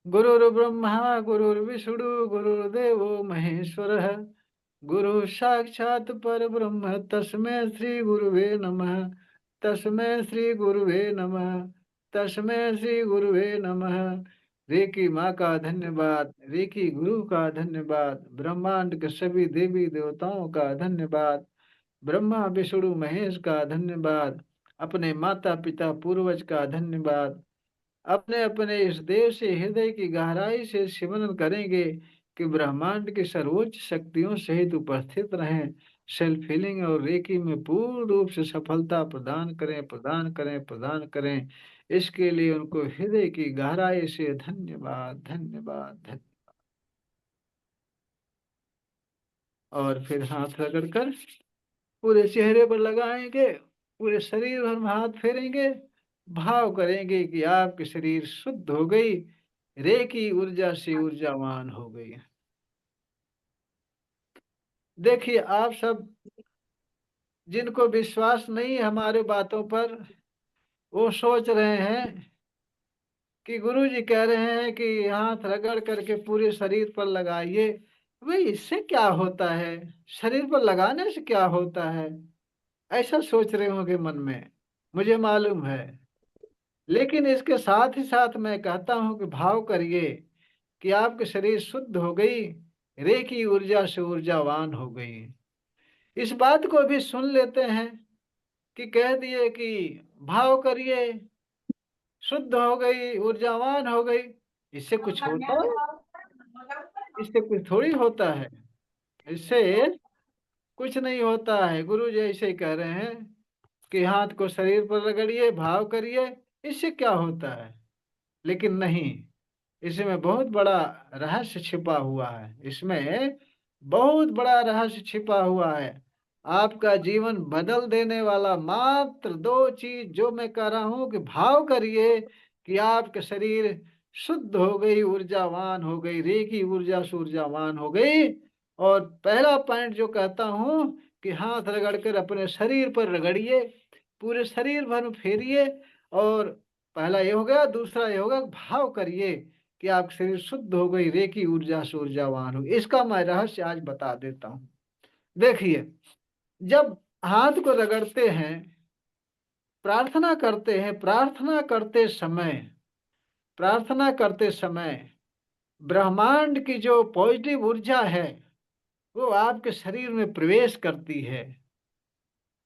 गुरुर्ब्रह्मा गुरुर्विष्णु गुरुर्देवो महेश्वरः। गुरु साक्षात् परब्रह्म तस्मै श्री गुरुवे नमः। तस्मै श्री गुरुवे नमः। तस्मै श्री गुरुवे नमः। रेकी माँ का धन्यवाद, रेकी गुरु का धन्यवाद, ब्रह्मांड के सभी देवी देवताओं का धन्यवाद, ब्रह्मा विष्णु महेश का धन्यवाद, अपने माता पिता पूर्वज का धन्यवाद। अपने अपने इस देव से हृदय की गहराई से सिमरन करेंगे कि ब्रह्मांड की सर्वोच्च शक्तियों सहित उपस्थित रहें। सेल्फ हीलिंग और रेकी में पूर्ण रूप से सफलता प्रदान करें, प्रदान करें, प्रदान करें। इसके लिए उनको हृदय की गहराई से धन्यवाद, धन्यवाद, धन्यवाद। और फिर हाथ रगड़कर पूरे चेहरे पर लगाएंगे, पूरे शरीर भर में हाथ फेरेंगे, भाव करेंगे कि आपकी शरीर शुद्ध हो गई, रेकी ऊर्जा से ऊर्जावान हो गई। देखिए, आप सब जिनको विश्वास नहीं है हमारे बातों पर, वो सोच रहे हैं कि गुरु जी कह रहे हैं कि हाथ रगड़ करके पूरे शरीर पर लगाइए। भाई, इससे क्या होता है? शरीर पर लगाने से क्या होता है? ऐसा सोच रहे होंगे मन में, मुझे मालूम है। लेकिन इसके साथ ही साथ मैं कहता हूं कि भाव करिए कि आपके शरीर शुद्ध हो गई, रेकी ऊर्जा से ऊर्जावान हो गई। इस बात को भी सुन लेते हैं कि कह दिए कि भाव करिए, शुद्ध हो गई, ऊर्जावान हो गई। इससे कुछ होता है? इससे कुछ थोड़ी होता है। इससे कुछ नहीं होता है। गुरु जी ऐसे ही कह रहे हैं कि हाथ को शरीर पर रगड़िए, भाव करिए, इससे क्या होता है? लेकिन नहीं, इसमें बहुत बड़ा रहस्य छिपा हुआ है। इसमें बहुत बड़ा रहस्य छिपा हुआ है। आपका जीवन बदल देने वाला मात्र दो चीज जो मैं कह रहा हूं कि भाव करिए कि आपके शरीर शुद्ध हो गई, ऊर्जावान हो गई, रेकी ऊर्जा से ऊर्जावान हो गई। और पहला पॉइंट जो कहता हूं कि हाथ रगड़कर अपने शरीर पर रगड़िए, पूरे शरीर भर में फेरिए। और पहला ये हो गया। दूसरा ये होगा, भाव करिए कि आपका शरीर शुद्ध हो गई, रेकी ऊर्जा से ऊर्जावान हो। इसका मैं रहस्य आज बता देता हूं। देखिए, जब हाथ को रगड़ते हैं, प्रार्थना करते हैं, प्रार्थना करते समय ब्रह्मांड की जो पॉजिटिव ऊर्जा है वो आपके शरीर में प्रवेश करती है।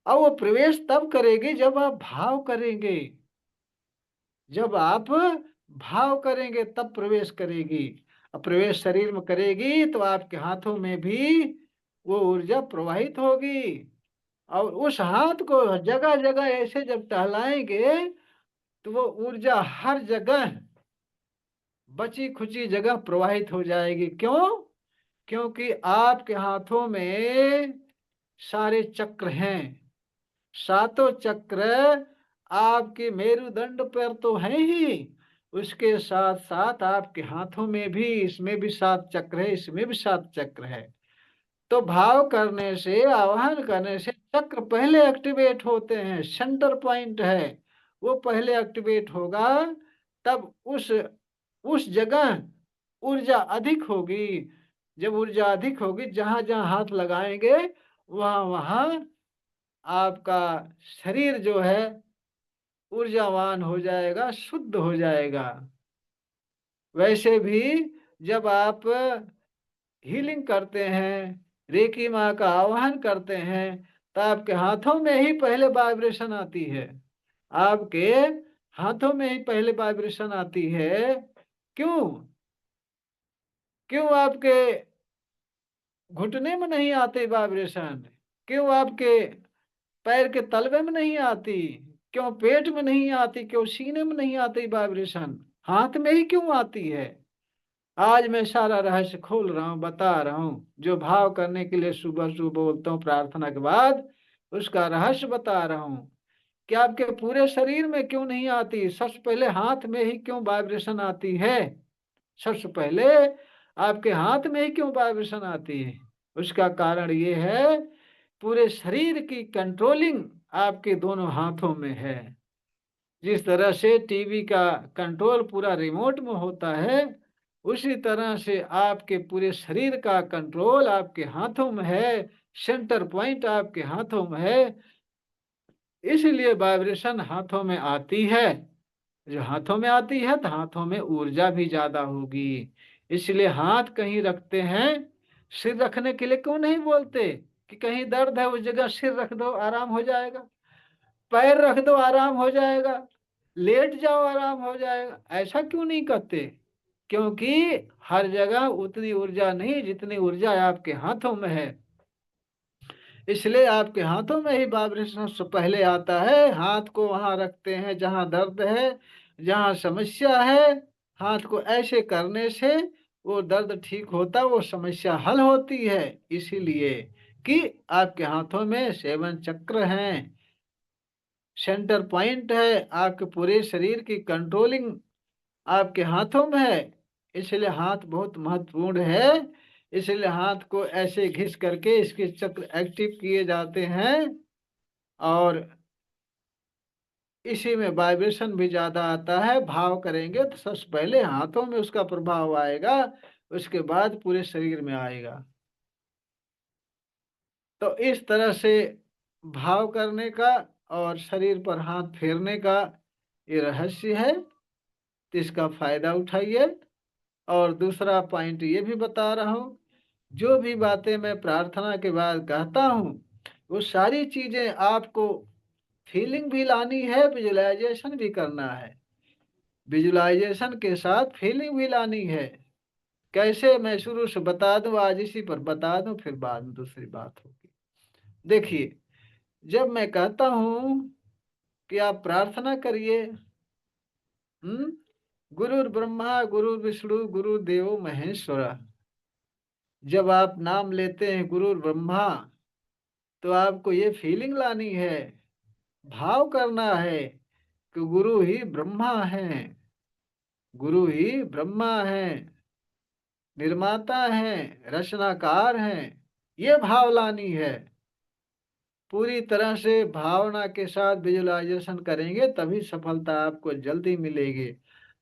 और वो प्रवेश तब करेगी जब आप भाव करेंगे। जब आप भाव करेंगे तब प्रवेश करेगी। अब प्रवेश शरीर में करेगी तो आपके हाथों में भी वो ऊर्जा प्रवाहित होगी। और उस हाथ को जगह जगह ऐसे जब टहलाएंगे तो वो ऊर्जा हर जगह, बची खुची जगह प्रवाहित हो जाएगी। क्यों? क्योंकि आपके हाथों में सारे चक्र हैं। सातों चक्र आपके मेरुदंड पर तो हैं ही, उसके साथ साथ आपके हाथों में भी, इसमें भी 7 चक्र है, इसमें भी 7 चक्र है। तो भाव करने से, आवाहन करने से चक्र पहले एक्टिवेट होते हैं। सेंटर पॉइंट है, वो पहले एक्टिवेट होगा। तब उस जगह ऊर्जा अधिक होगी। जब ऊर्जा अधिक होगी, जहां जहां हाथ लगाएंगे वहां वहां आपका शरीर जो है ऊर्जावान हो जाएगा, शुद्ध हो जाएगा। वैसे भी जब आप हीलिंग करते हैं, रेकी माँ का आवाहन करते हैं, तो आपके हाथों में ही पहले वाइब्रेशन आती है। आपके हाथों में ही पहले वाइब्रेशन आती है। क्यों? क्यों आपके घुटने में नहीं आती वाइब्रेशन? क्यों आपके पैर के तलवे में नहीं आती? क्यों पेट में नहीं आती? क्यों सीने में नहीं आती वाइब्रेशन? हाथ में ही क्यों आती है? आज मैं सारा रहस्य खोल रहा हूँ, बता रहा हूँ। जो भाव करने के लिए सुबह सुबह बोलता हूँ प्रार्थना के बाद, उसका रहस्य बता रहा हूँ कि आपके पूरे शरीर में क्यों नहीं आती। सबसे पहले हाथ में ही क्यों वाइब्रेशन आती है? सबसे पहले आपके हाथ में ही क्यों वाइब्रेशन आती है? उसका कारण ये है, पूरे शरीर की कंट्रोलिंग आपके दोनों हाथों में है। जिस तरह से टीवी का कंट्रोल पूरा रिमोट में होता है, उसी तरह से आपके पूरे शरीर का कंट्रोल आपके हाथों में है, सेंटर पॉइंट आपके हाथों में है। इसलिए वाइब्रेशन हाथों में आती है। जो हाथों में आती है तो हाथों में ऊर्जा भी ज्यादा होगी। इसलिए हाथ कहीं रखते हैं, सिर रखने के लिए क्यों नहीं बोलते कि कहीं दर्द है उस जगह सिर रख दो आराम हो जाएगा, पैर रख दो आराम हो जाएगा, लेट जाओ आराम हो जाएगा, ऐसा क्यों नहीं करते? क्योंकि हर जगह उतनी ऊर्जा नहीं जितनी ऊर्जा आपके हाथों में है। इसलिए आपके हाथों में ही वाइब्रेशन से पहले आता है। हाथ को वहां रखते हैं जहां दर्द है, जहां समस्या है। हाथ को ऐसे करने से वो दर्द ठीक होता, वो समस्या हल होती है। इसीलिए कि आपके हाथों में 7 चक्र हैं, सेंटर पॉइंट है, आपके पूरे शरीर की कंट्रोलिंग आपके हाथों में है। इसलिए हाथ बहुत महत्वपूर्ण है। इसलिए हाथ को ऐसे घिस करके इसके चक्र एक्टिव किए जाते हैं। और इसी में वाइब्रेशन भी ज्यादा आता है। भाव करेंगे तो सबसे पहले हाथों में उसका प्रभाव आएगा, उसके बाद पूरे शरीर में आएगा। तो इस तरह से भाव करने का और शरीर पर हाथ फेरने का ये रहस्य है। तो इसका फायदा उठाइए। और दूसरा पॉइंट ये भी बता रहा हूँ, जो भी बातें मैं प्रार्थना के बाद कहता हूँ वो सारी चीजें आपको फीलिंग भी लानी है, विजुलाइजेशन भी करना है। विजुलाइजेशन के साथ फीलिंग भी लानी है। कैसे, मैं शुरू से बता दूं, आज इसी पर बता दूं, फिर बाद में दूसरी बात होगी। देखिए, जब मैं कहता हूं कि आप प्रार्थना करिए, हम्म, गुरु ब्रह्मा गुरु विष्णु गुरु देव महेश्वरा, जब आप नाम लेते हैं गुरु ब्रह्मा, तो आपको ये फीलिंग लानी है, भाव करना है कि गुरु ही ब्रह्मा है, गुरु ही ब्रह्मा है, निर्माता है, रचनाकार है। ये भाव लानी है। पूरी तरह से भावना के साथ विजुलाइजेशन करेंगे तभी सफलता आपको जल्दी मिलेगी।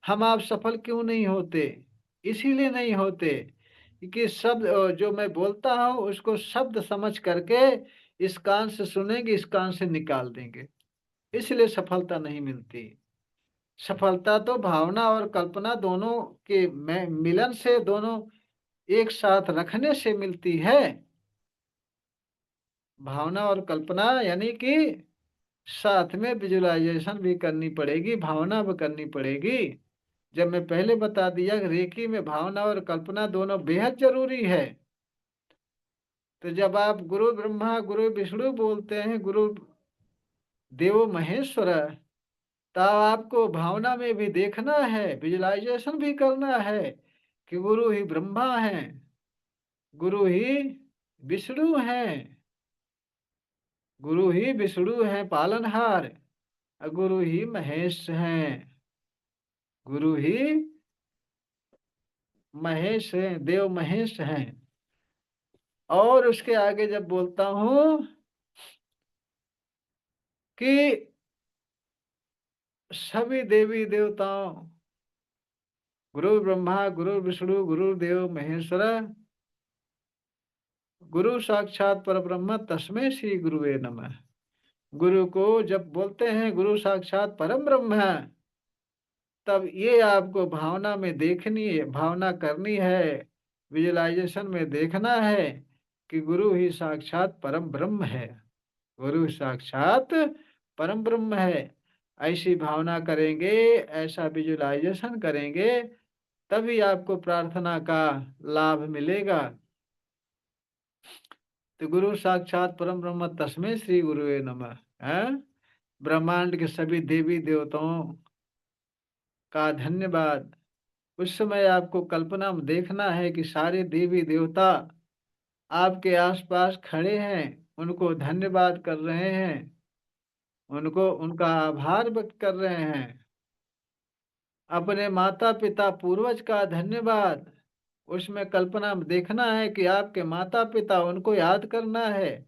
हम आप सफल क्यों नहीं होते? इसीलिए नहीं होते कि शब्द जो मैं बोलता हूँ उसको शब्द समझ करके इस कान से सुनेंगे, इस कान से निकाल देंगे, इसलिए सफलता नहीं मिलती। सफलता तो भावना और कल्पना दोनों के मिलन से, दोनों एक साथ रखने से मिलती है। भावना और कल्पना यानी कि साथ में विजुलाइजेशन भी करनी पड़ेगी, भावना भी करनी पड़ेगी। जब मैं पहले बता दिया कि रेकी में भावना और कल्पना दोनों बेहद जरूरी है। तो जब आप गुरु ब्रह्मा गुरु विष्णु बोलते हैं, गुरु देवो महेश्वर, तब आपको भावना में भी देखना है, विजुलाइजेशन भी करना है कि गुरु ही ब्रह्मा है, गुरु ही विष्णु है, गुरु ही विष्णु है पालनहार, और गुरु ही महेश हैं, गुरु ही महेश हैं, देव महेश हैं। और उसके आगे जब बोलता हूं कि सभी देवी देवताओं, गुरु ब्रह्मा गुरु विष्णु गुरु देव महेश्वर, गुरु साक्षात परब्रह्म तस्मै श्री गुरुवे नमः। गुरु को जब बोलते हैं गुरु साक्षात परम ब्रह्म है, तब ये आपको भावना में देखनी है, भावना करनी है, विजुलाइजेशन में देखना है कि गुरु ही साक्षात परम ब्रह्म है, गुरु साक्षात परम ब्रह्म है। ऐसी भावना करेंगे, ऐसा विजुलाइजेशन करेंगे, तभी आपको प्रार्थना का लाभ मिलेगा। तो गुरु साक्षात परम ब्रह्म तस्मै श्री गुरुवे नमः है। ब्रह्मांड के सभी देवी देवताओं का धन्यवाद। उस समय आपको कल्पना में देखना है कि सारे देवी देवता आपके आसपास खड़े हैं, उनको धन्यवाद कर रहे हैं, उनको उनका आभार व्यक्त कर रहे हैं। अपने माता पिता पूर्वज का धन्यवाद, उसमें कल्पना में देखना है कि आपके माता पिता, उनको याद करना है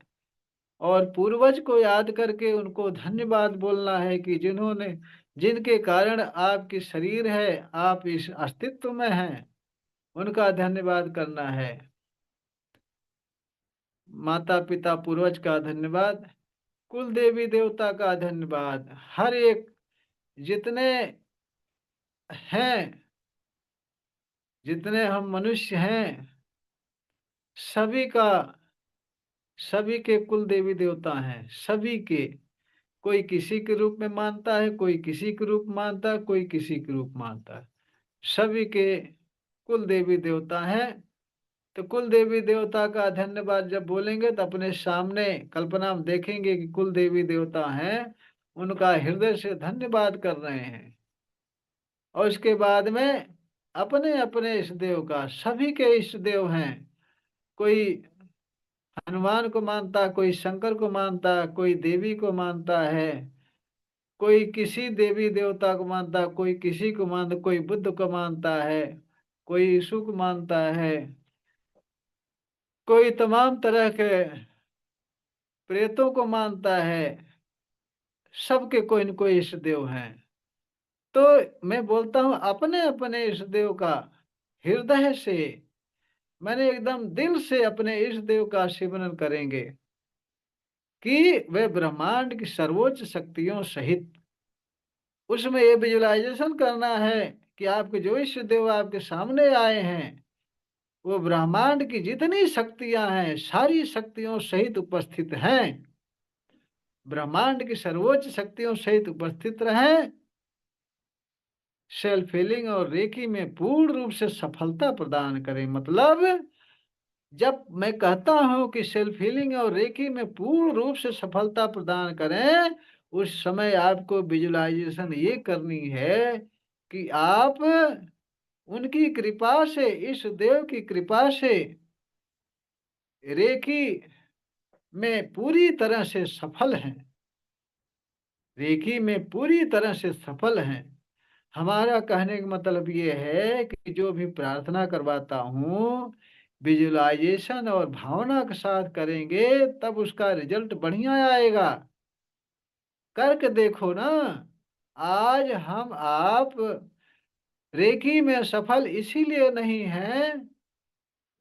और पूर्वज को याद करके उनको धन्यवाद बोलना है कि जिन्होंने, जिनके कारण आपकी शरीर है, आप इस अस्तित्व में हैं। उनका धन्यवाद करना है। माता पिता पूर्वज का धन्यवाद, कुल देवी देवता का धन्यवाद, हर एक जितने हैं, जितने हम मनुष्य हैं, सभी का, सभी के कुल देवी देवता हैं, सभी के। कोई किसी के रूप में मानता है, कोई किसी के रूप मानता है, कोई किसी के रूप मानता है। सभी के कुल देवी देवता हैं। तो कुल देवी देवता का धन्यवाद जब बोलेंगे तो अपने सामने कल्पना में देखेंगे कि कुल देवी देवता हैं, उनका हृदय से धन्यवाद कर रहे हैं। और उसके बाद में अपने अपने इष्ट देव का, सभी के इष्ट देव हैं। कोई हनुमान को मानता, कोई शंकर को मानता, कोई देवी को मानता है, कोई किसी देवी देवता को मानता, कोई किसी को मानता, कोई बुद्ध को मानता है, कोई यीशु को मानता है, कोई तमाम तरह के प्रेतों को मानता है। सबके कोई न कोई इष्ट देव हैं। तो मैं बोलता हूं अपने अपने इष्ट देव का हृदय से, मैंने एकदम दिल से अपने इष्ट देव का सिमरन करेंगे कि वे ब्रह्मांड की सर्वोच्च शक्तियों सहित, उसमें ये विजुलाइजेशन करना है कि आपके जो इष्ट देव आपके सामने आए हैं, वो ब्रह्मांड की जितनी शक्तियां हैं सारी शक्तियों सहित उपस्थित हैं। ब्रह्मांड की सर्वोच्च शक्तियों सहित उपस्थित रहें। सेल्फ हीलिंग और रेकी में पूर्ण रूप से सफलता प्रदान करें। मतलब जब मैं कहता हूं कि सेल्फ हीलिंग और रेकी में पूर्ण रूप से सफलता प्रदान करें, उस समय आपको विजुलाइजेशन ये करनी है कि आप उनकी कृपा से, इस देव की कृपा से रेकी में पूरी तरह से सफल हैं, रेकी में पूरी तरह से सफल हैं। हमारा कहने का मतलब ये है कि जो भी प्रार्थना करवाता हूँ, विजुलाइजेशन और भावना के साथ करेंगे तब उसका रिजल्ट बढ़िया आएगा। करके देखो ना। आज हम आप रेकी में सफल इसीलिए नहीं हैं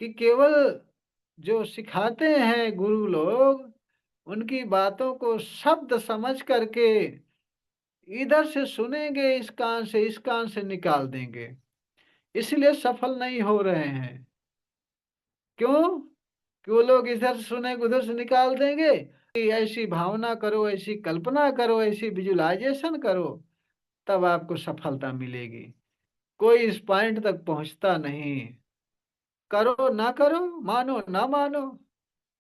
कि केवल जो सिखाते हैं गुरु लोग, उनकी बातों को शब्द समझ करके इधर से सुनेंगे, इस कान से निकाल देंगे, इसलिए सफल नहीं हो रहे हैं। क्यों? कि वो लोग इधर से सुनेंगे उधर से निकाल देंगे कि ऐसी भावना करो, ऐसी कल्पना करो, ऐसी विजुलाइजेशन करो, तब आपको सफलता मिलेगी। कोई इस पॉइंट तक पहुंचता नहीं। करो ना करो, मानो ना मानो,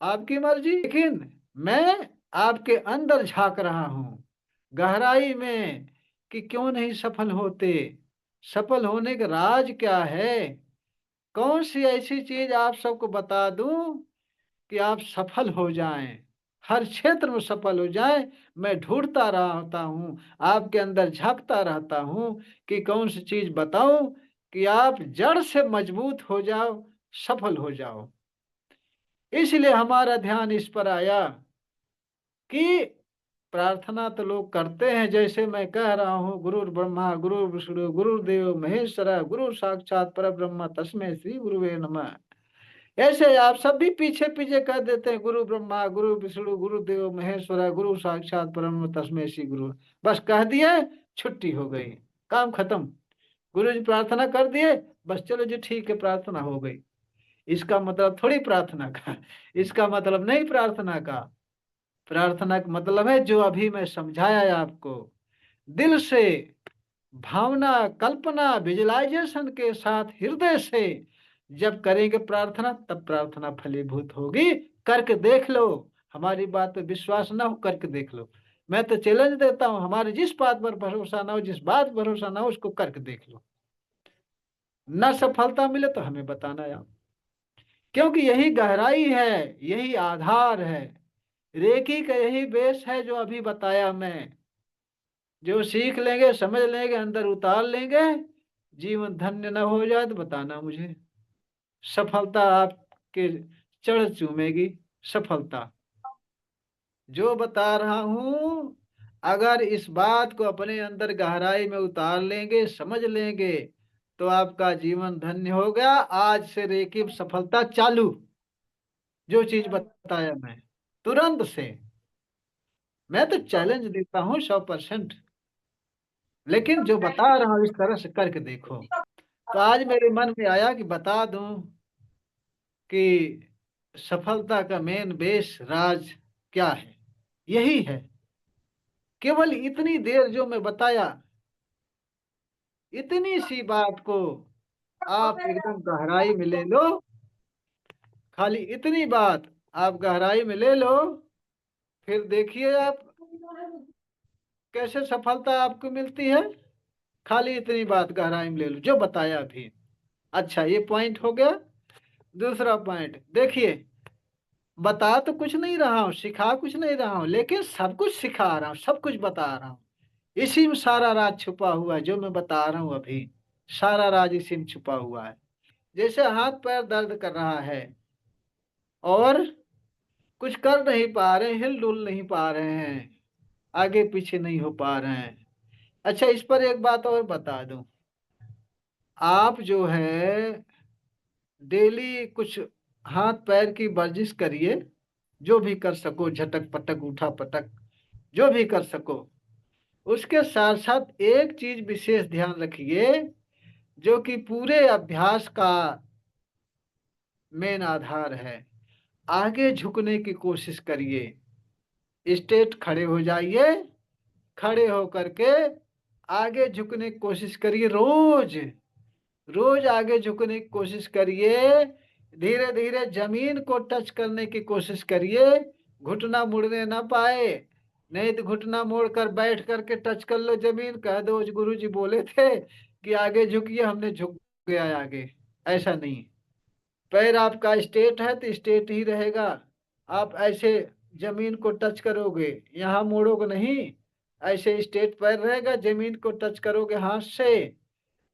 आपकी मर्जी। लेकिन मैं आपके अंदर झांक रहा हूं, गहराई में, कि क्यों नहीं सफल होते। सफल होने का राज क्या है? कौन सी ऐसी चीज आप सबको बता दूं कि आप सफल हो जाएं, हर क्षेत्र में सफल हो जाएं। मैं ढूंढता रहता हूं, आपके अंदर झांकता रहता हूं कि कौन सी चीज बताऊं कि आप जड़ से मजबूत हो जाओ, सफल हो जाओ। इसलिए हमारा ध्यान इस पर आया कि प्रार्थना तो लोग करते हैं, जैसे मैं कह रहा हूँ, गुरु ब्रह्मा गुरु विष्णु गुरुदेव महेश्वरा गुरु साक्षात पर ब्रह्म तस्मै श्री गुरुवे नमः। ऐसे आप सब भी पीछे पीछे कह देते हैं, गुरु ब्रह्मा गुरु विष्णु गुरुदेव महेश्वरा गुरु साक्षात परम तस्मै श्री गुरु। बस कह दिए, छुट्टी हो गई, काम खत्म। गुरु जी प्रार्थना कर दिए, बस चलो जी ठीक है, प्रार्थना हो गई। इसका मतलब थोड़ी प्रार्थना का, इसका मतलब नहीं प्रार्थना का। प्रार्थना का मतलब है जो अभी मैं समझाया आपको, दिल से, भावना, कल्पना, विजुलाइजेशन के साथ हृदय से जब करेंगे प्रार्थना, तब प्रार्थना फलीभूत होगी। करके देख लो। हमारी बात पे विश्वास ना हो, करके देख लो। मैं तो चैलेंज देता हूं, हमारे जिस बात पर भरोसा ना हो, जिस बात पर भरोसा ना हो, उसको करके देख लो। न सफलता मिले तो हमें बताना यार, क्योंकि यही गहराई है, यही आधार है, रेकी का यही बेस है जो अभी बताया मैं। जो सीख लेंगे, समझ लेंगे, अंदर उतार लेंगे, जीवन धन्य न हो जाए तो बताना मुझे। सफलता आपके चढ़ चूमेगी। सफलता जो बता रहा हूं, अगर इस बात को अपने अंदर गहराई में उतार लेंगे, समझ लेंगे, तो आपका जीवन धन्य हो गया। आज से रेकी सफलता चालू। जो चीज बताया मैं, तुरंत से। मैं तो चैलेंज देता हूँ 100%। लेकिन जो बता रहा हूँ इस तरह से करके देखो। तो आज मेरे मन में आया कि बता दूं कि सफलता का मेन बेस राज क्या है। यही है। केवल इतनी देर जो मैं बताया, इतनी सी बात को आप एकदम गहराई में ले लो। खाली इतनी बात आप गहराई में ले लो, फिर देखिए आप कैसे सफलता आपको मिलती है। खाली इतनी बात गहराई में ले लो जो बताया अभी। अच्छा, ये पॉइंट हो गया। दूसरा पॉइंट देखिए, बता तो कुछ नहीं रहा हूँ, सिखा कुछ नहीं रहा हूँ, लेकिन सब कुछ सिखा रहा हूँ, सब कुछ बता रहा हूँ। इसी में सारा राज छुपा हुआ है जो मैं बता रहा हूँ अभी। सारा राज इसी में छुपा हुआ है। जैसे हाथ पैर दर्द कर रहा है और कुछ कर नहीं पा रहे, हिल डुल नहीं पा रहे हैं, आगे पीछे नहीं हो पा रहे हैं। अच्छा, इस पर एक बात और बता दूं। आप जो है डेली कुछ हाथ पैर की वर्जिश करिए। जो भी कर सको, झटक पटक उठा पटक, जो भी कर सको। उसके साथ साथ एक चीज विशेष ध्यान रखिए, जो कि पूरे अभ्यास का मेन आधार है। आगे झुकने की कोशिश करिए। स्ट्रेट खड़े हो जाइए। खड़े होकर के आगे झुकने की कोशिश करिए। रोज रोज आगे झुकने की कोशिश करिए। धीरे धीरे जमीन को टच करने की कोशिश करिए। घुटना मुड़ने ना पाए। नहीं तो घुटना मोड़ कर बैठ करके टच कर लो जमीन, कह दो गुरु जी बोले थे कि आगे झुकिए, हमने झुक गया आगे। ऐसा नहीं। पैर आपका स्ट्रेट है तो स्ट्रेट ही रहेगा। आप ऐसे जमीन को टच करोगे, यहाँ मोड़ोगे नहीं। ऐसे स्ट्रेट पैर रहेगा, जमीन को टच करोगे हाथ से।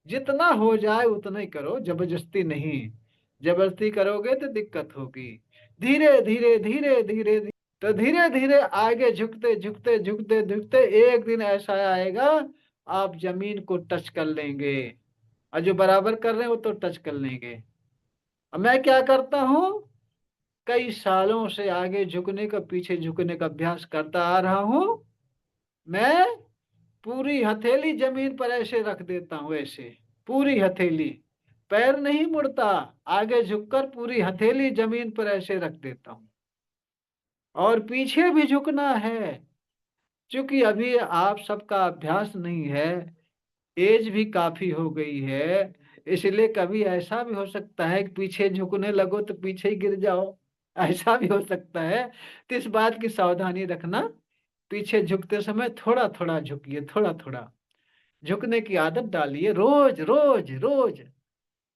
जितना हो जाए उतना ही करो, जबरदस्ती नहीं। जबरदस्ती करोगे तो दिक्कत होगी। धीरे धीरे धीरे धीरे धीरे, तो धीरे धीरे आगे झुकते झुकते झुकते झुकते एक दिन ऐसा आएगा, आप जमीन को टच कर लेंगे। और जो बराबर कर रहे हैं वो तो टच कर लेंगे। अब मैं क्या करता हूँ, कई सालों से आगे झुकने का पीछे झुकने का अभ्यास करता आ रहा हूँ। मैं पूरी हथेली जमीन पर ऐसे रख देता हूँ, ऐसे पूरी हथेली। पैर नहीं मुड़ता, आगे झुककर पूरी हथेली जमीन पर ऐसे रख देता हूँ। और पीछे भी झुकना है। क्योंकि अभी आप सबका अभ्यास नहीं है, एज भी काफी हो गई है। इसलिए कभी ऐसा भी हो सकता है कि पीछे झुकने लगो तो पीछे ही गिर जाओ। ऐसा भी हो सकता है। तो इस बात की सावधानी रखना। पीछे झुकते समय थोड़ा थोड़ा झुकिए, थोड़ा थोड़ा झुकने की आदत डालिए। रोज रोज रोज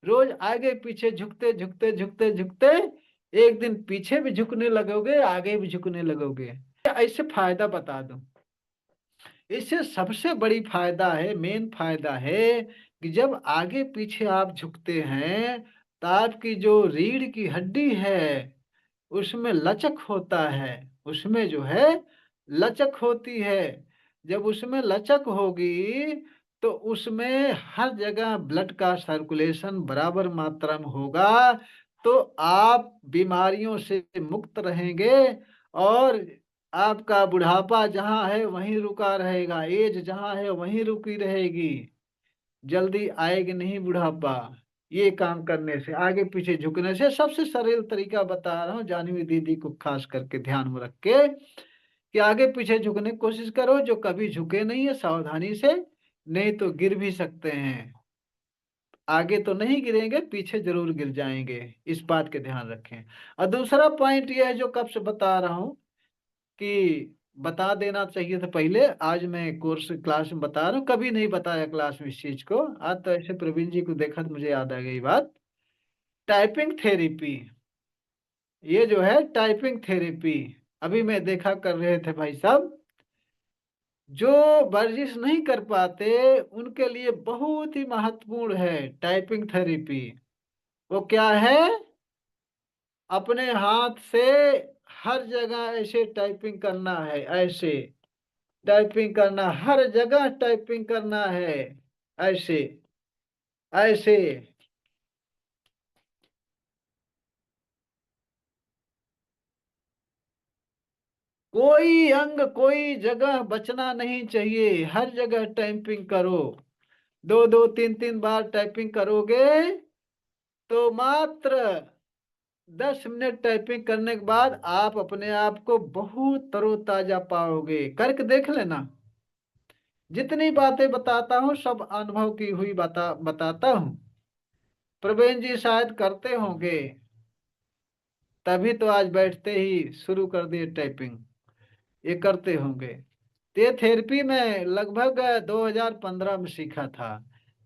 रोज आगे पीछे झुकते झुकते झुकते झुकते एक दिन पीछे भी झुकने लगोगे, आगे भी झुकने लगोगे। ऐसे फायदा बता दूं। इससे सबसे बड़ी फायदा है, मेन फायदा है कि जब आगे पीछे आप झुकते हैं तो आपकी जो रीढ़ की हड्डी है उसमें लचक होता है। उसमें जो है लचक होती है। जब उसमें लचक होगी तो उसमें हर जगह ब्लड का सर्कुलेशन बराबर मात्रा में होगा। तो आप बीमारियों से मुक्त रहेंगे। और आपका बुढ़ापा जहाँ है वहीं रुका रहेगा, एज जहाँ है वहीं रुकी रहेगी। जल्दी आएगी नहीं बुढ़ापा। ये काम करने से, आगे पीछे झुकने से। सबसे सरल तरीका बता रहा हूँ जानवी दीदी को खास करके ध्यान में रख के, कि आगे पीछे झुकने की कोशिश करो। जो कभी झुके नहीं है सावधानी से, नहीं तो गिर भी सकते हैं। आगे तो नहीं गिरेंगे, पीछे जरूर गिर जाएंगे। इस बात के ध्यान रखें। और दूसरा पॉइंट यह है जो कब से बता रहा हूँ कि बता देना चाहिए था पहले। आज मैं कोर्स क्लास में बता रहा हूँ, कभी नहीं बताया क्लास में इस चीज को। आज तो ऐसे प्रवीण जी को देखा तो मुझे याद आ गई बात। टाइपिंग थेरेपी, ये जो है टाइपिंग थेरेपी, अभी मैं देखा कर रहे थे भाई साहब। जो वर्जिश नहीं कर पाते उनके लिए बहुत ही महत्वपूर्ण है टाइपिंग थेरेपी। वो क्या है, अपने हाथ से हर जगह ऐसे टाइपिंग करना है। ऐसे टाइपिंग करना, हर जगह टाइपिंग करना है। ऐसे ऐसे कोई अंग कोई जगह बचना नहीं चाहिए, हर जगह टाइपिंग करो। दो दो तीन तीन बार टाइपिंग करोगे तो मात्र 10 मिनट टाइपिंग करने के बाद आप अपने आप को बहुत तरोताजा पाओगे। करके देख लेना। जितनी बातें बताता हूँ सब अनुभव की हुई बताता हूँ। प्रवीण जी शायद करते होंगे, तभी तो आज बैठते ही शुरू कर दिए टाइपिंग। ये करते होंगे। तो ये थेरेपी में लगभग 2015 में सीखा था।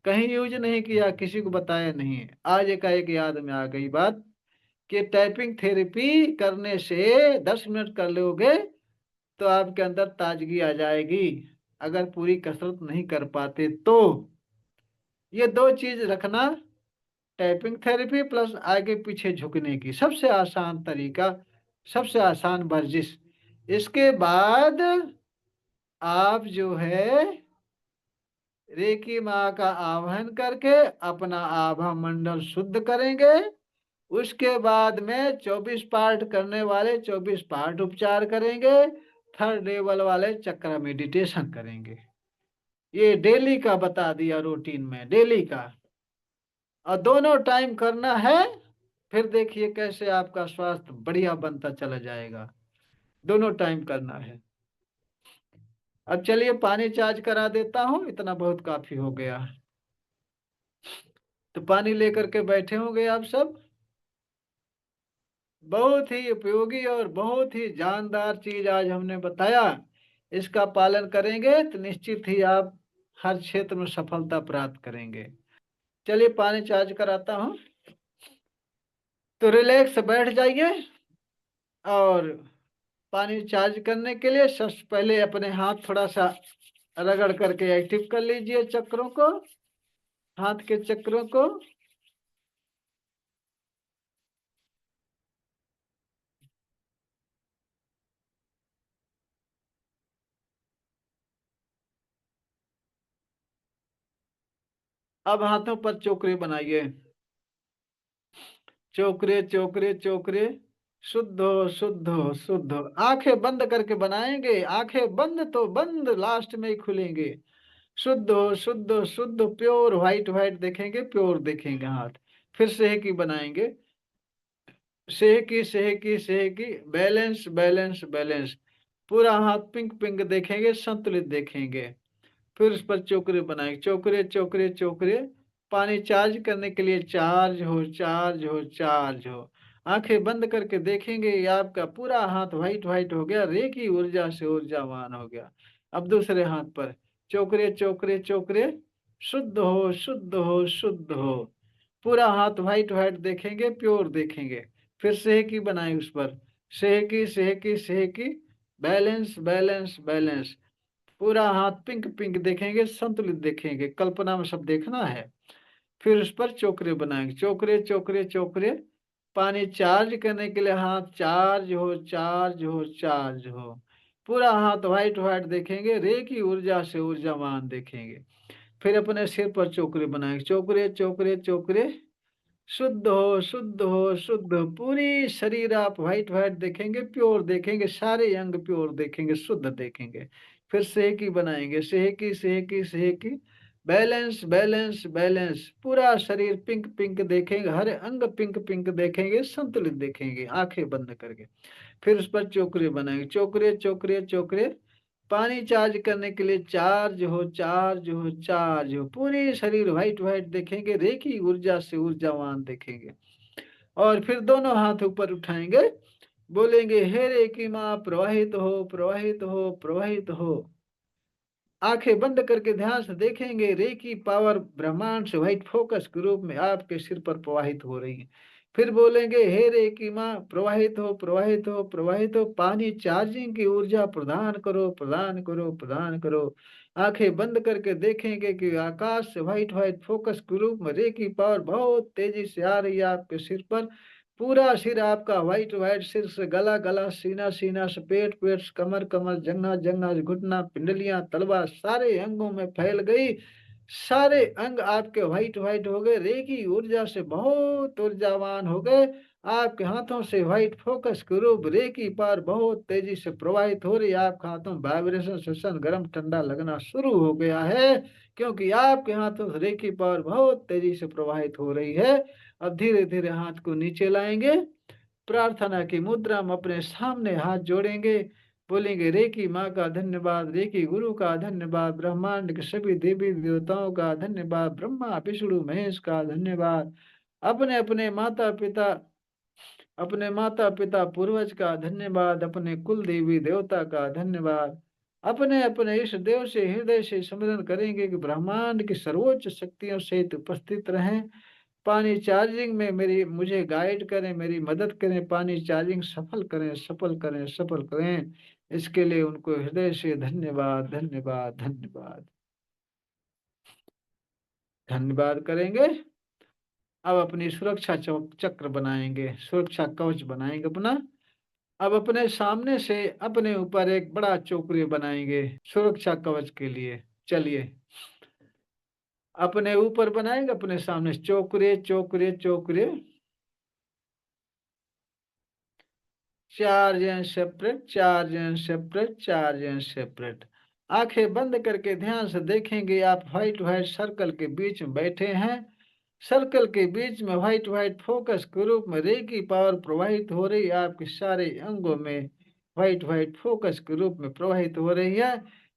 कहीं यूज नहीं किया, किसी को बताया नहीं। आज एकाएक याद में आ गई बात कि टाइपिंग थेरेपी करने से 10 मिनट कर लोगे तो आपके अंदर ताजगी आ जाएगी। अगर पूरी कसरत नहीं कर पाते तो ये दो चीज रखना। टाइपिंग थेरेपी प्लस आगे पीछे झुकने की सबसे आसान तरीका, सबसे आसान वर्जिश। इसके बाद आप जो है रेकी माँ का आह्वान करके अपना आभा मंडल शुद्ध करेंगे। उसके बाद में 24 पार्ट करने वाले 24 पार्ट उपचार करेंगे। थर्ड लेवल वाले चक्र मेडिटेशन करेंगे। ये डेली का बता दिया, रूटीन में डेली का। और दोनों टाइम करना है। फिर देखिए कैसे आपका स्वास्थ्य बढ़िया बनता चला जाएगा। दोनों टाइम करना है। अब चलिए पानी चार्ज करा देता हूँ, इतना बहुत काफी हो गया। तो पानी लेकर के बैठे होंगे आप सब। बहुत ही उपयोगी और बहुत ही जानदार चीज आज हमने बताया। इसका पालन करेंगे तो निश्चित ही आप हर क्षेत्र में सफलता प्राप्त करेंगे। चलिए पानी चार्ज कराता हूँ। तो रिलैक्स बैठ जाइए। और पानी चार्ज करने के लिए सबसे पहले अपने हाथ थोड़ा सा रगड़ करके एक्टिव कर लीजिए चक्रों को, हाथ के चक्रों को। अब हाथों पर चोकरे बनाइए। चोकरे चोकरे चोकरे। शुद्ध हो शुद्ध हो शुद्ध हो। आंखें बंद करके बनाएंगे, आंखें बंद तो बंद, लास्ट में ही खुलेंगे। शुद्ध हो शुद्ध हो शुद्ध, प्योर व्हाइट व्हाइट देखेंगे, प्योर देखेंगे हाथ। फिर सेहकी बनाएंगे। सेहकी सेहकी सेहकी, बैलेंस बैलेंस बैलेंस। पूरा हाथ पिंक पिंक देखेंगे, संतुलित देखेंगे। फिर उस पर चोकरे बनाएंगे, चोकरे चोकरे चोकरे। पानी चार्ज करने के लिए चार्ज हो चार्ज हो चार्ज हो। आंखें बंद करके देखेंगे, ये आपका पूरा हाथ व्हाइट व्हाइट हो गया, रे की ऊर्जा से ऊर्जावान हो गया। अब दूसरे हाथ पर चोकरे चोकरे चोकरे। शुद्ध हो शुद्ध हो शुद्ध हो। पूरा हाथ व्हाइट व्हाइट देखेंगे, प्योर देखेंगे। फिर सेहकी बनाए उस पर। सेहकी सेहकी सेहकी। Balance balance balance. पूरा हाथ पिंक पिंक देखेंगे, संतुलित देखेंगे, कल्पना में सब देखना है। फिर उस पर चोकरे बनाएंगे, चोकरे चोकरे चोकरे। पानी चार्ज करने के लिए हाथ चार्ज हो चार्ज हो चार्ज हो। पूरा हाथ व्हाइट व्हाइट देखेंगे, रे की ऊर्जा से ऊर्जावान देखेंगे। फिर अपने सिर पर चोकरे बनाएंगे, चोकरे चोकरे चोकरे। शुद्ध हो शुद्ध हो शुद्ध हो। पूरी शरीर आप व्हाइट व्हाइट देखेंगे, प्योर देखेंगे, सारे अंग प्योर देखेंगे, शुद्ध देखेंगे। फिर सेहकी बनाएंगे, सेहकी सेहकी सेहकी। Balance balance balance. पूरा शरीर पिंक पिंक देखेंगे, हर अंग पिंक पिंक देखेंगे, संतुलित देखेंगे आंखें बंद करके। फिर उस पर चोकरे बनाएंगे, चोकरे चोकरे चोकरे। पानी चार्ज करने के लिए चार्ज हो चार्ज हो चार्ज हो। पूरी शरीर व्हाइट व्हाइट देखेंगे, रेखी ऊर्जा से ऊर्जावान देखेंगे। और फिर दोनों हाथ ऊपर उठाएंगे, बोलेंगे हे रेकी माँ प्रवाहित हो प्रवाहित हो प्रवाहित हो। आंखें बंद करके ध्यान से देखेंगे, रे की पावर ब्रह्मांड से व्हाइट फोकस के रूप में आपके सिर पर प्रवाहित हो रही है। फिर बोलेंगे हे रे की माँ प्रवाहित हो प्रवाहित हो प्रवाहित हो। पानी चार्जिंग की ऊर्जा प्रदान करो प्रदान करो प्रदान करो। आंखें बंद करके देखेंगे कि आकाश से व्हाइट व्हाइट फोकस के रूप में रे की पावर बहुत तेजी से आ रही है आपके सिर पर। पूरा सिर आपका व्हाइट व्हाइट, सिर से गला गला, सीना सीना से पेट पेट से कमर कमर, जंघा जंघा से घुटना, पिंडलियां, तलवा सारे अंगों में फैल गई। सारे अंग आपके व्हाइट व्हाइट हो गए, रेकी ऊर्जा से बहुत ऊर्जावान हो गए। आपके हाथों से व्हाइट फोकस के रूप रेकी पार बहुत तेजी से प्रवाहित हो रही है। आपके हाथों में वाइब्रेशन श्वसन गर्म ठंडा लगना शुरू हो गया है, क्योंकि आपके हाथों से रेकी पार बहुत तेजी से प्रवाहित हो रही है। अब धीरे धीरे हाथ को नीचे लाएंगे, प्रार्थना की मुद्रा में अपने सामने हाथ जोड़ेंगे, बोलेंगे रेकी माँ का धन्यवाद, रेकी गुरु का धन्यवाद, ब्रह्मांड के सभी देवी देवताओं का धन्यवाद, ब्रह्मा विष्णु महेश का धन्यवाद, अपने अपने माता पिता, अपने माता पिता पूर्वज का धन्यवाद, अपने कुल देवी देवता का धन्यवाद। अपने अपने इस देव से हृदय से स्मरण करेंगे कि ब्रह्मांड की सर्वोच्च शक्तियों सहित उपस्थित रहें। पानी चार्जिंग में मेरी मुझे गाइड करें, मेरी मदद करें, पानी चार्जिंग सफल करें, सफल करें, सफल करें। इसके लिए उनको हृदय से धन्यवाद, धन्यवाद, धन्यवाद, धन्यवाद करेंगे। अब अपनी सुरक्षा चक्र बनाएंगे, सुरक्षा कवच बनाएंगे अपना। अब अपने सामने से अपने ऊपर एक बड़ा चोकरी बनाएंगे सुरक्षा कवच के लिए। चलिए, अपने ऊपर बनाएंगे, अपने सामने चोकरे चोकरे चोकरे, charge and separate, charge and separate, charge and separate. आंखें बंद करके ध्यान से देखेंगे, आप व्हाइट व्हाइट सर्कल के बीच में बैठे हैं। सर्कल के बीच में व्हाइट व्हाइट फोकस के रूप में रे की पावर प्रवाहित हो रही है, आपके सारे अंगों में व्हाइट व्हाइट फोकस के रूप में प्रवाहित हो रही है।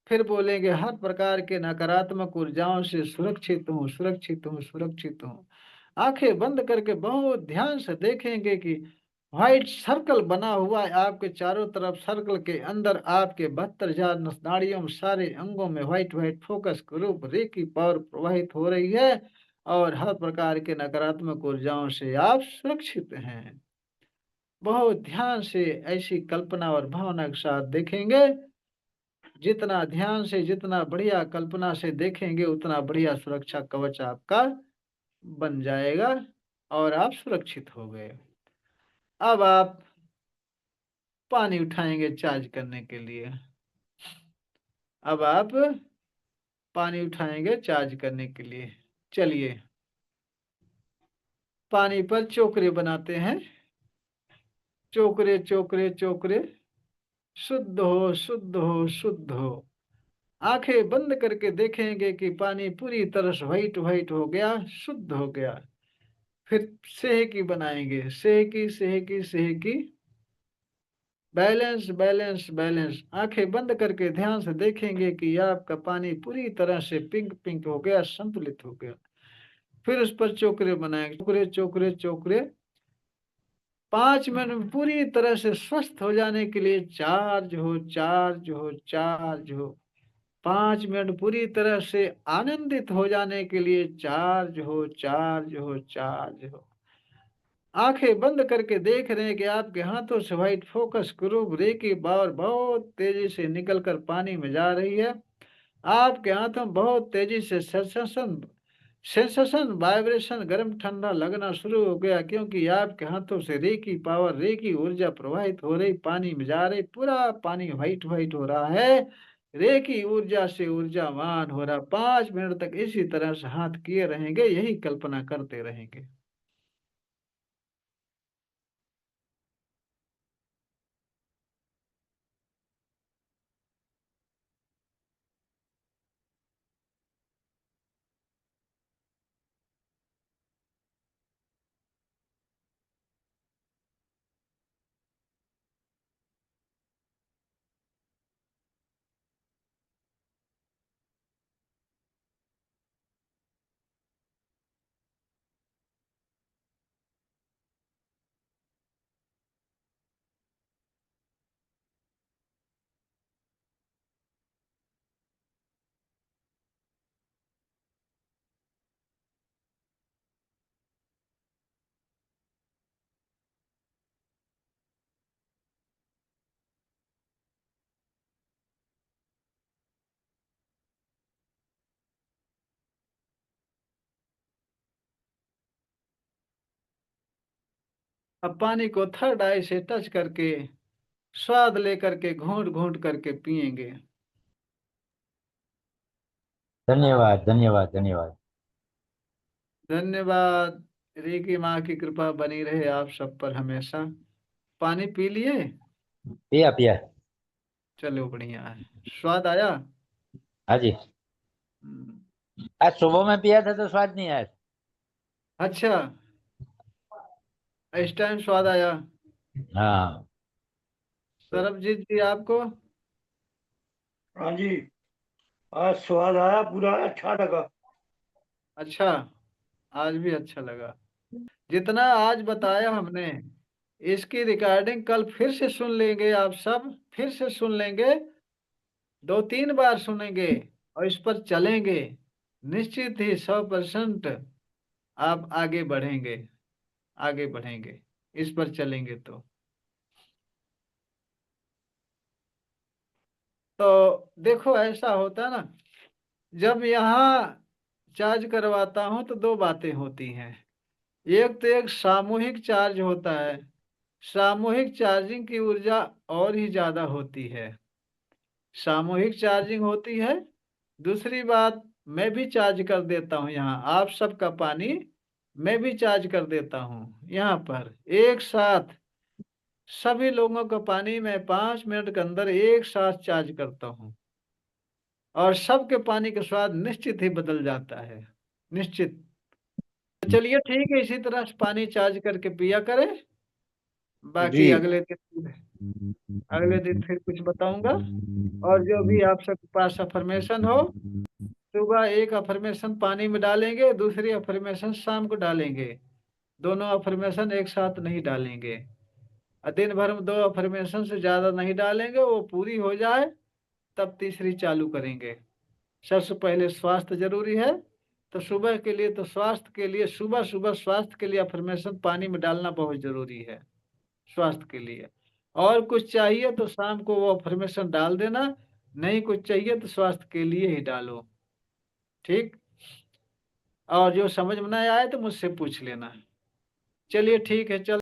फिर बोलेंगे हर प्रकार के नकारात्मक ऊर्जाओं से सुरक्षित हूँ, सुरक्षित हूँ, सुरक्षित हूँ। आंखें बंद करके बहुत ध्यान से देखेंगे कि व्हाइट सर्कल बना हुआ है आपके चारों तरफ। सर्कल के अंदर आपके 72,000 नाड़ियों में सारे अंगों में व्हाइट व्हाइट फोकस के रूप रे की पावर प्रवाहित हो रही है, और हर प्रकार के नकारात्मक ऊर्जाओं से आप सुरक्षित हैं। बहुत ध्यान से ऐसी कल्पना और भावना के साथ देखेंगे। जितना ध्यान से, जितना बढ़िया कल्पना से देखेंगे, उतना बढ़िया सुरक्षा कवच आपका बन जाएगा और आप सुरक्षित हो गए। अब आप पानी उठाएंगे चार्ज करने के लिए। अब आप पानी उठाएंगे चार्ज करने के लिए। चलिए, पानी पर चोकरे बनाते हैं, चोकरे चोकरे चोकरे, शुद्ध हो, शुद्ध हो, शुद्ध हो। आंखें बंद करके देखेंगे कि पानी पूरी तरह से व्हाइट व्हाइट हो गया, शुद्ध हो गया। फिर सेहकी बनाएंगे, सेहकी सेहकी सेहकी, बैलेंस बैलेंस बैलेंस। आंखें बंद करके ध्यान से देखेंगे कि आपका पानी पूरी तरह से पिंक पिंक हो गया, संतुलित हो गया। फिर उस पर चोकरे बनाएंगे, चोकरे चोकरे चोकरे। 5 मिनट में पूरी तरह से स्वस्थ हो जाने के लिए चार्ज हो, चार्ज हो, चार्ज हो। 5 मिनट पूरी तरह से आनंदित हो जाने के लिए चार्ज हो, चार्ज हो, चार्ज हो। आंखें बंद करके देख रहे हैं कि आपके हाथों से व्हाइट फोकस ग्रुप रे की पावर बहुत तेजी से निकलकर पानी में जा रही है। आपके हाथों में बहुत तेजी से सेंसेशन सेंसेशन वाइब्रेशन गर्म ठंडा लगना शुरू हो गया, क्योंकि आपके हाथों से रे की पावर, रे की ऊर्जा प्रवाहित हो रही, पानी में जा रही, पूरा पानी व्हाइट व्हाइट हो रहा है, रे की ऊर्जा से ऊर्जावान हो रहा। 5 मिनट तक इसी तरह से हाथ किए रहेंगे, यही कल्पना करते रहेंगे। अब पानी को थर्ड आई से टच करके स्वाद लेकर के घूंट घूंट करके पिएंगे। धन्यवाद धन्यवाद धन्यवाद। धन्यवाद। री की माँ की कृपा बनी रहे आप सब पर हमेशा। पानी पी लिए? पिया पिया। चलो बढ़िया है। स्वाद आया? हाँ जी। हम्म, आज सुबह में पिया था तो स्वाद नहीं आया। अच्छा, इस टाइम स्वाद आया। हाँ। सरबजीत जी आपको? हाँ जी। आज स्वाद आया, पूरा अच्छा लगा। अच्छा, आज भी अच्छा लगा। जितना आज बताया हमने, इसकी रिकॉर्डिंग कल फिर से सुन लेंगे आप सब, फिर से सुन लेंगे, 2-3 बार सुनेंगे और इस पर चलेंगे। निश्चित ही 100% आप आगे बढ़ेंगे, आगे बढ़ेंगे इस पर चलेंगे तो। देखो ऐसा होता ना, जब यहाँ चार्ज करवाता हूँ तो दो बातें होती हैं। एक तो एक सामूहिक चार्ज होता है, सामूहिक चार्जिंग की ऊर्जा और ही ज्यादा होती है, सामूहिक चार्जिंग होती है। दूसरी बात, मैं भी चार्ज कर देता हूँ यहाँ आप सबका पानी, मैं भी चार्ज कर देता हूँ यहाँ पर एक साथ। सभी लोगों का पानी मैं 5 मिनट के अंदर एक साथ चार्ज करता हूँ, और सबके पानी का स्वाद निश्चित ही बदल जाता है, निश्चित। तो चलिए ठीक है, इसी तरह से पानी चार्ज करके पिया करें। जी। बाकी अगले दिन फिर कुछ बताऊंगा। और जो भी आप सबके पास अफर्मेशन हो, सुबह एक अफर्मेशन पानी में डालेंगे, दूसरी अफर्मेशन शाम को डालेंगे। दोनों अफर्मेशन एक साथ नहीं डालेंगे। और दिन भर में दो अफर्मेशन से ज्यादा नहीं डालेंगे, वो पूरी हो जाए तब तीसरी चालू करेंगे। सबसे पहले स्वास्थ्य जरूरी है, तो सुबह के लिए, तो स्वास्थ्य के लिए सुबह सुबह स्वास्थ्य के लिए अफर्मेशन पानी में डालना बहुत जरूरी है, स्वास्थ्य के लिए। और कुछ चाहिए तो शाम को वो अफर्मेशन डाल देना, नहीं कुछ चाहिए तो स्वास्थ्य के लिए ही डालो। ठीक। और जो समझ में ना आए तो मुझसे पूछ लेना। चलिए ठीक है, चल।